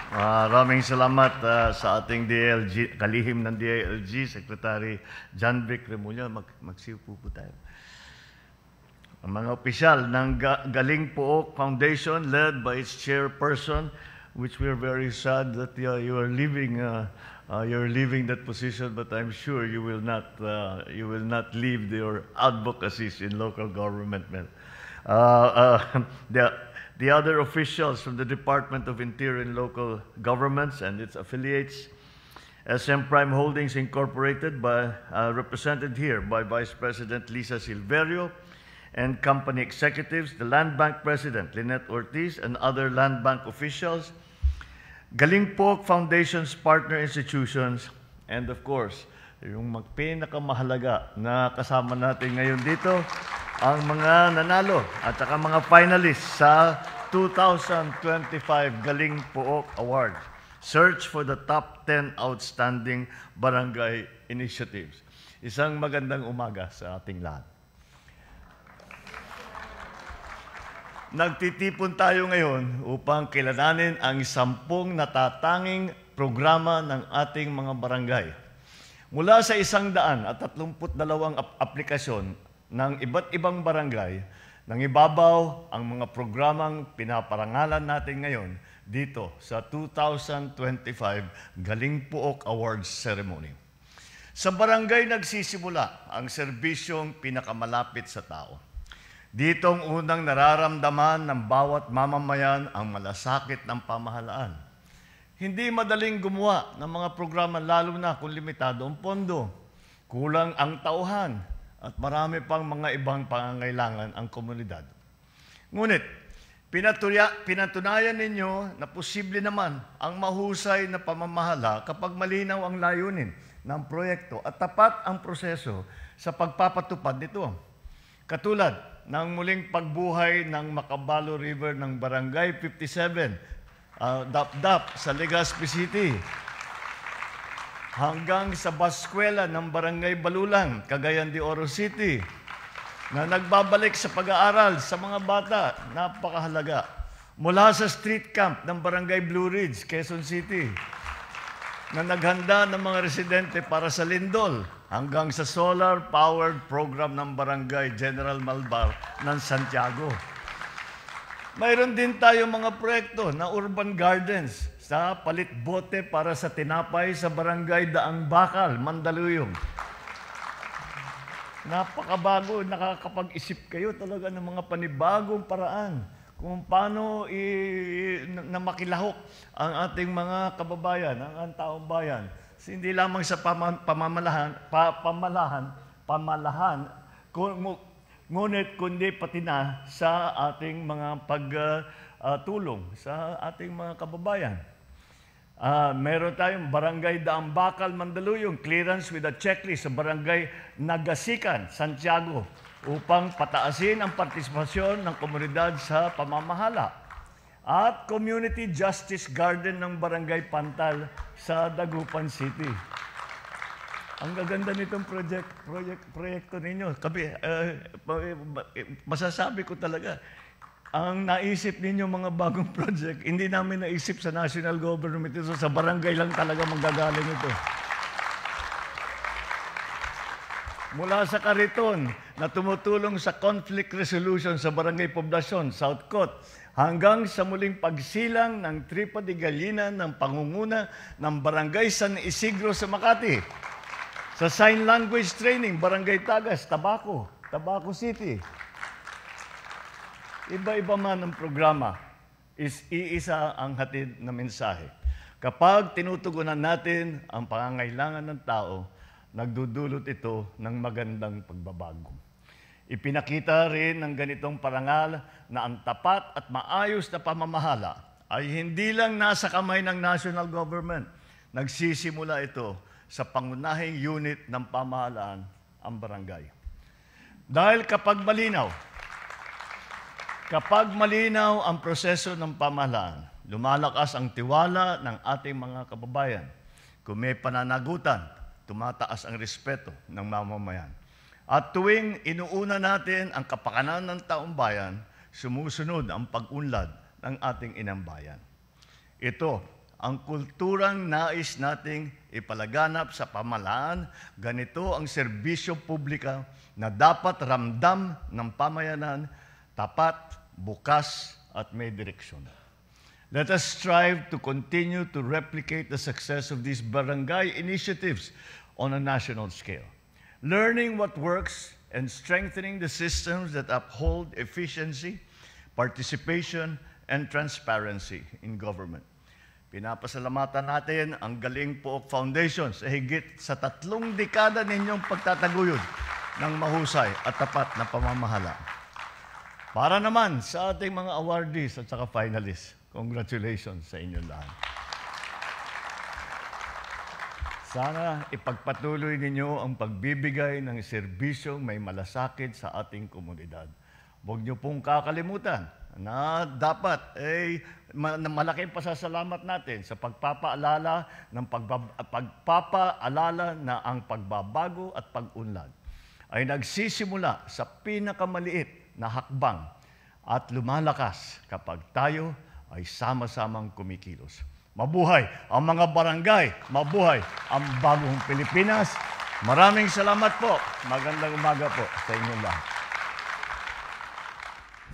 Maraming salamat sa ating DILG, kalihim ng DILG, Secretary John Vic Remulla. Magsiupo po tayo. Ang mga opisyal ng Galing Pook Foundation led by its chairperson, which we're very sad that you are leaving you're leaving that position, but I'm sure you will not leave your advocacies in local government. The other officials from the Department of Interior and Local Governments and its affiliates, SM Prime Holdings Incorporated, represented here by Vice President Lisa Silverio, and company executives, the Land Bank President Lynette Ortiz, and other Land Bank officials, Galing Pook Foundation's partner institutions, and of course, yung pinakamahalaga na kasama natin ngayon dito, ang mga nanalo at saka mga finalists sa 2025 Galing Pook Award. Search for the top 10 outstanding barangay initiatives. Isang magandang umaga sa ating lahat. Nagtitipon tayo ngayon upang kilalanin ang 10 natatanging programa ng ating mga barangay. Mula sa 132 aplikasyon ng iba't ibang barangay, nang ibabaw ang mga programang pinaparangalan natin ngayon dito sa 2025 Galing Pook Awards Ceremony. Sa barangay nagsisimula ang serbisyong pinakamalapit sa tao. Dito ang unang nararamdaman ng bawat mamamayan ang malasakit ng pamahalaan. Hindi madaling gumawa ng mga programa lalo na kung limitado ang pondo, kulang ang tauhan, at marami pang mga ibang pangangailangan ang komunidad. Ngunit, pinatunayan ninyo na posible naman ang mahusay na pamamahala kapag malinaw ang layunin ng proyekto at tapat ang proseso sa pagpapatupad nito. Katulad ng muling pagbuhay ng Macabalo River ng Barangay 57, Dapdap sa Legazpi City, hanggang sa Baskwela ng Barangay Balulang, Cagayan de Oro City, na nagbabalik sa pag-aaral sa mga bata, napakahalaga. Mula sa street camp ng Barangay Blue Ridge, Quezon City, na naghanda ng mga residente para sa lindol, hanggang sa solar-powered program ng Barangay General Malbar ng Santiago. Mayroon din tayong mga proyekto na urban gardens sa palit bote para sa tinapay sa Barangay Daang Bakal, Mandaluyong. Napakabago, nakakapag-isip kayo talaga ng mga panibagong paraan kung paano na makilahok ang ating mga kababayan, ang taong bayan. Hindi lamang sa pamalahan, ngunit kundi pati na sa ating mga pagtulong sa ating mga kababayan. Meron tayong Barangay Daang Bakal, Mandaluyong, clearance with a checklist sa Barangay Nagasikan, Santiago, upang pataasin ang partisipasyon ng komunidad sa pamamahala. At Community Justice Garden ng Barangay Pantal sa Dagupan City. Ang gaganda nitong proyekto ninyo. Masasabi ko talaga, ang naisip ninyo mga bagong project, hindi namin naisip sa national government ito. Sa barangay lang talaga manggagaling ito. Mula sa Kariton na tumutulong sa conflict resolution sa Barangay Poblacion, South Cot, hanggang sa muling pagsilang ng Tripa de Gallina ng pangunguna ng Barangay San Isidro sa Makati. Sa Sign Language Training, Barangay Tagas, Tabaco City. Iba-iba man ang programa, iisa ang hatid na mensahe. Kapag tinutugunan natin ang pangangailangan ng tao, nagdudulot ito ng magandang pagbabago. Ipinakita rin ng ganitong parangal na ang tapat at maayos na pamamahala ay hindi lang nasa kamay ng national government. Nagsisimula ito sa pangunahing unit ng pamahalaan, ang barangay. Dahil kapag malinaw ang proseso ng pamahalaan, lumalakas ang tiwala ng ating mga kababayan. Kung may pananagutan, tumataas ang respeto ng mamamayan. At tuwing inuuna natin ang kapakanan ng taong bayan, sumusunod ang pag-unlad ng ating inang bayan. Ito ang kulturang nais nating ipalaganap sa pamahalaan. Ganito ang serbisyo publika na dapat ramdam ng pamayanan, tapat, bukas, at may direksyon. Let us strive to continue to replicate the success of these barangay initiatives on a national scale, learning what works and strengthening the systems that uphold efficiency, participation, and transparency in government. Pinapasalamatan natin ang Galing Pook Foundation sa higit sa 3 dekada ninyong pagtataguyod ng mahusay at tapat na pamamahala. Para naman sa ating mga awardees at saka finalists, congratulations sa inyong lahat. Sana ipagpatuloy ninyo ang pagbibigay ng serbisyong may malasakit sa ating komunidad. Huwag niyo pong kakalimutan na dapat malaking pasasalamat natin sa pagpapaalala na ang pagbabago at pag-unlad ay nagsisimula sa pinakamaliit na hakbang at lumalakas kapag tayo ay sama-samang kumikilos. Mabuhay ang mga barangay, mabuhay ang bagong Pilipinas. Maraming salamat po. Magandang umaga po sa inyong lahat.